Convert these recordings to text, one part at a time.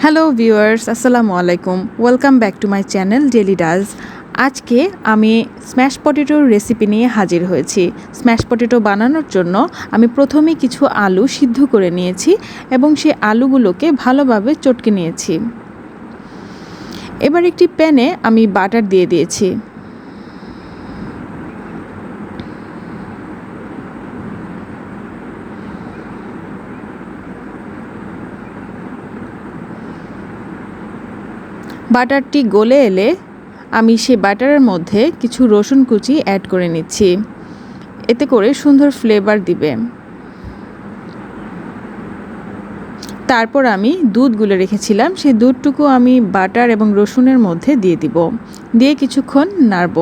Hello viewers, আসসালামু আলাইকুম। Welcome back to my channel daily does. আজকে আমি স্ম্যাশ পটেটোর রেসিপি নিয়ে হাজির হয়েছি। স্ম্যাশ পটেটো বানানোর জন্য আমি প্রথমে কিছু আলু সিদ্ধ করে নিয়েছি এবং সেই আলুগুলোকে ভালোভাবে চটকে নিয়েছি। এবার একটি প্যানে আমি বাটার দিয়ে দিয়েছি। বাটারটি গলে এলে আমি সেই বাটারের মধ্যে কিছু রসুন কুচি অ্যাড করে নিচ্ছি। এতে করে সুন্দর ফ্লেভার দিবে। তারপর আমি দুধ গুলে রেখেছিলাম, সেই দুধটুকু আমি বাটার এবং রসুনের মধ্যে দিয়ে দিব, দিয়ে কিছুক্ষণ নাড়ব।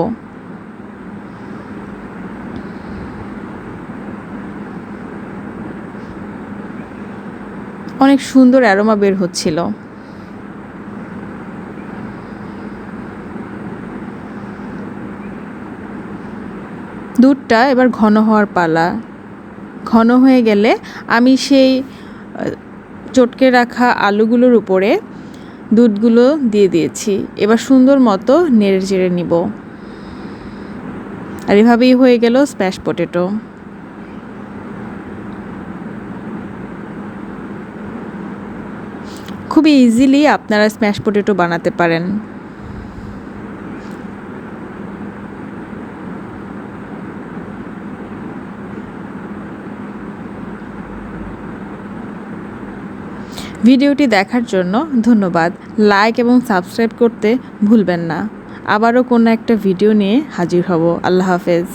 অনেক সুন্দর অ্যারোমা বের হচ্ছিল। দুধটা এবার ঘন হওয়ার পালা। ঘন হয়ে গেলে আমি সেই চটকে রাখা আলুগুলোর উপরে দুধগুলো দিয়ে দিয়েছি। এবার সুন্দর মতো নেড়ে চেড়ে নিব। আর এভাবেই হয়ে গেল স্ম্যাশ পটেটো। খুবই ইজিলি আপনারা স্ম্যাশ পটেটো বানাতে পারেন। ভিডিওটি দেখার জন্য ধন্যবাদ। লাইক এবং সাবস্ক্রাইব করতে ভুলবেন না। আবারও কোনো একটা ভিডিও নিয়ে হাজির হব। আল্লাহ হাফেজ।